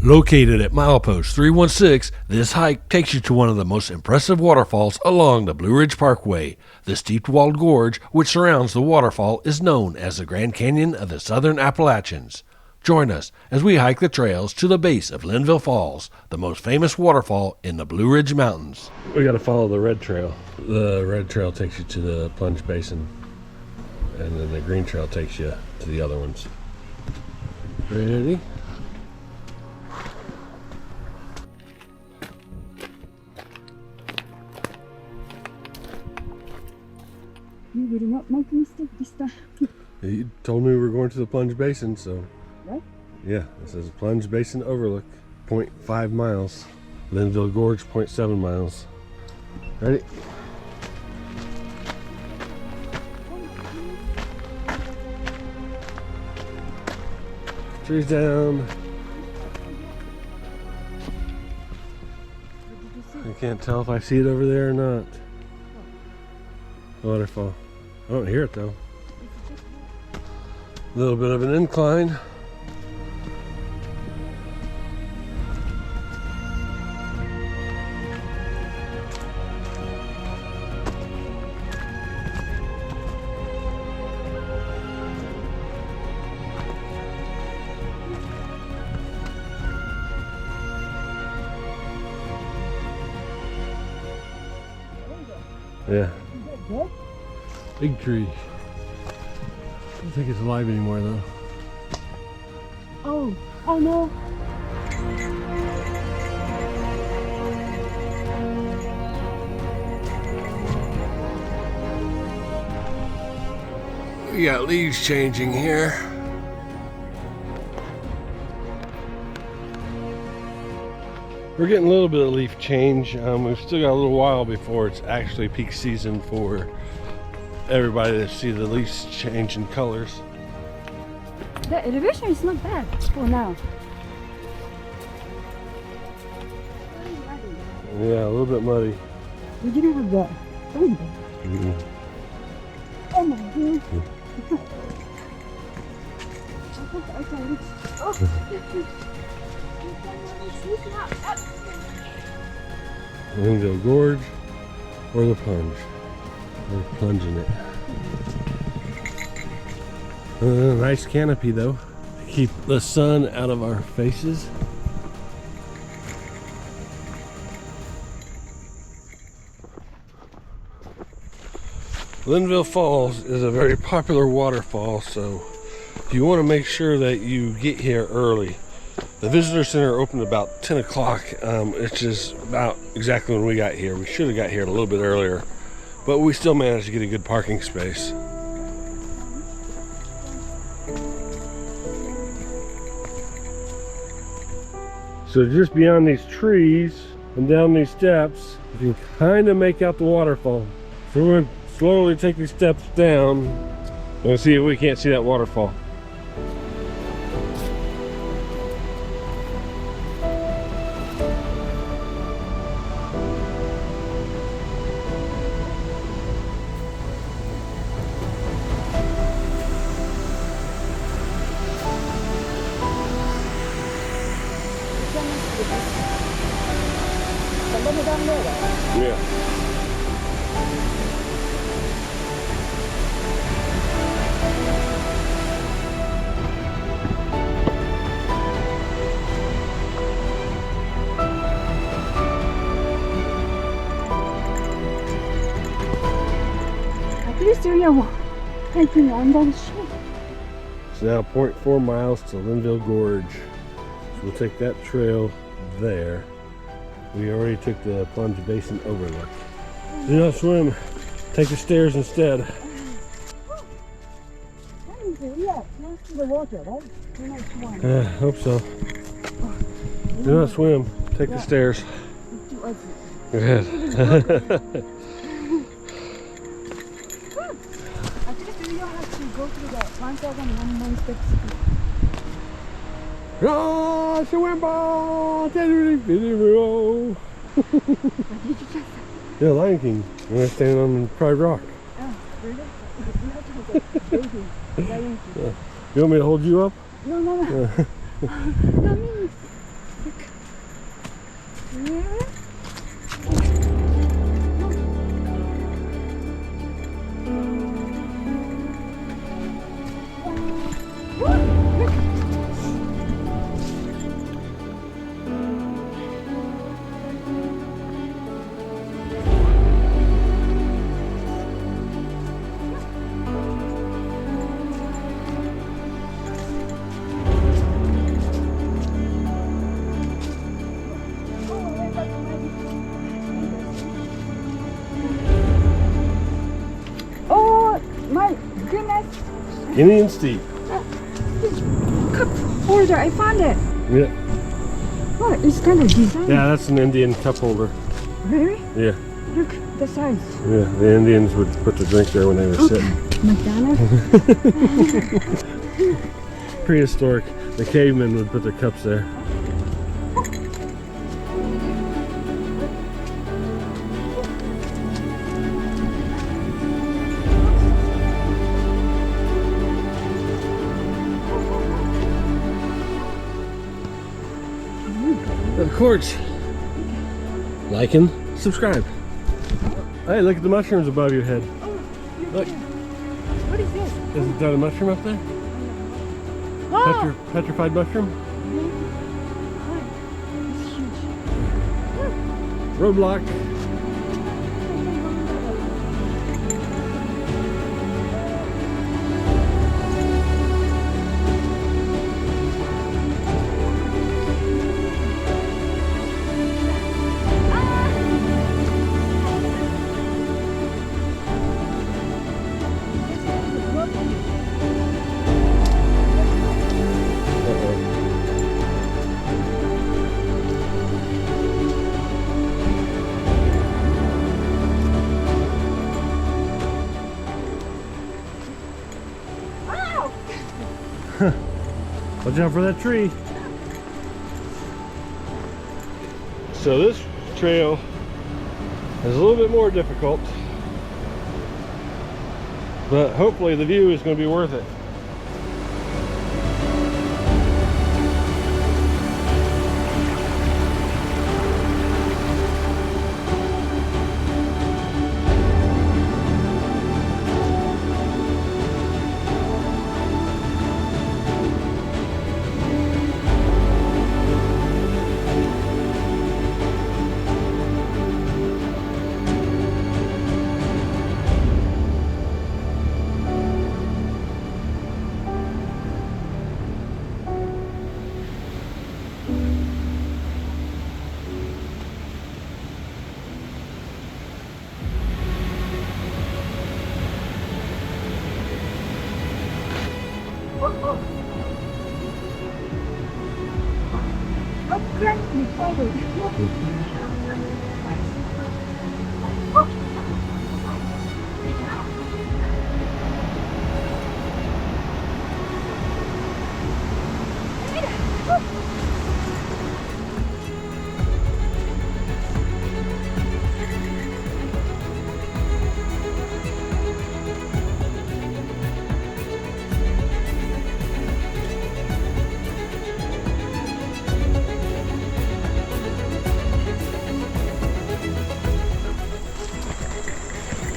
Located at milepost 316, this hike takes you to one of the most impressive waterfalls along the Blue Ridge Parkway. The steep-walled gorge which surrounds the waterfall is known as the Grand Canyon of the Southern Appalachians. Join us as we hike the trails to the base of Linville Falls, the most famous waterfall in the Blue Ridge Mountains. We got to follow the red trail. The red trail takes you to the plunge basin, and then the green trail takes you to the other ones. Ready? You will not make a mistake this time. You told me we were going to the plunge basin, so. Right? Yeah, this is plunge basin overlook, 0.5 miles. Linville Gorge, 0.7 miles. Ready? Trees down. I can't tell if I see it over there or not. Waterfall. I don't hear it though. A little bit of an incline. Yeah. Big tree. I don't think it's alive anymore though. Oh no. We got leaves changing here. We're getting a little bit of leaf change. We've still got a little while before it's actually peak season for everybody to see the leaves change in colors. The elevation is not bad for now. Yeah, a little bit muddy. We didn't have that. Oh my god. I can reach. Linville Gorge or the plunge. We're plunging it. Nice canopy though. Keep the sun out of our faces. Linville Falls is a very popular waterfall, so you want to make sure that you get here early. The visitor center opened about 10 o'clock. It's just about exactly when we got here. We should have got here a little bit earlier, but we still managed to get a good parking space. So just beyond these trees and down these steps, you can kind of make out the waterfall. So we're going to slowly take these steps down and see if we can't see that waterfall. Yeah. At least we are hiking under the shade. It's now 0.4 miles to Linville Gorge. So we'll take that trail there. We already took the plunge basin overlook. Do not swim. Take the stairs instead. Yeah, close to the water, right? Do not swim. I hope so. Do not swim. Take the stairs. Go ahead. At least we don't have to go through the 1,101 steps. Ah, yeah, Lion King. When I stand on Pride Rock. Oh, really? You have to go baby. Lion King. You want me to hold you up? No. No, me. Skinny and steep. Cup holder, I found it. Yeah. Oh, it's kind of designed. Yeah, that's an Indian cup holder. Really? Yeah. Look, the size. Yeah, the Indians would put the drink there when they were sitting. McDonald's? Prehistoric. The cavemen would put their cups there. Of course. Like and subscribe. Hey, look at the mushrooms above your head. Look. What is this? Is that a mushroom up there? Oh! Petrified mushroom? It's huge. Roadblock. Watch out for that tree. So this trail is a little bit more difficult, but hopefully the view is going to be worth it.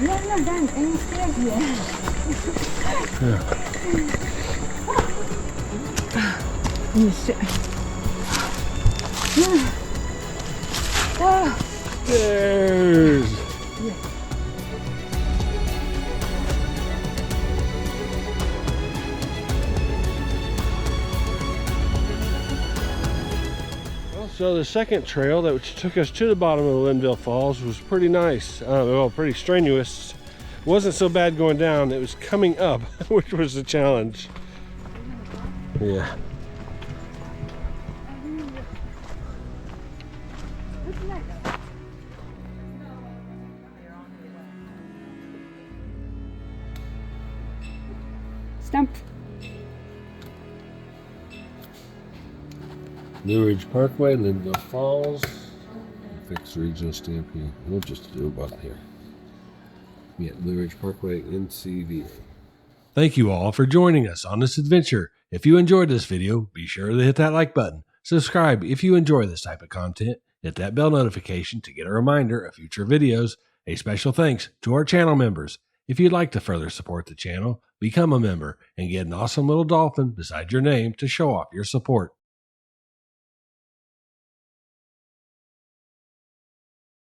No, I'm not done. I'm scared yet. Let me sit. There's. So the second trail that which took us to the bottom of the Linville Falls was pretty nice. Well, pretty strenuous. It wasn't so bad going down. It was coming up, which was the challenge. Yeah. Stump. Blue Ridge Parkway, Linville Falls. Fix regional stamp here. We'll just do a button here. Yeah, Blue Ridge Parkway, NCV. Thank you all for joining us on this adventure. If you enjoyed this video, be sure to hit that like button. Subscribe if you enjoy this type of content. Hit that bell notification to get a reminder of future videos. A special thanks to our channel members. If you'd like to further support the channel, become a member and get an awesome little dolphin beside your name to show off your support.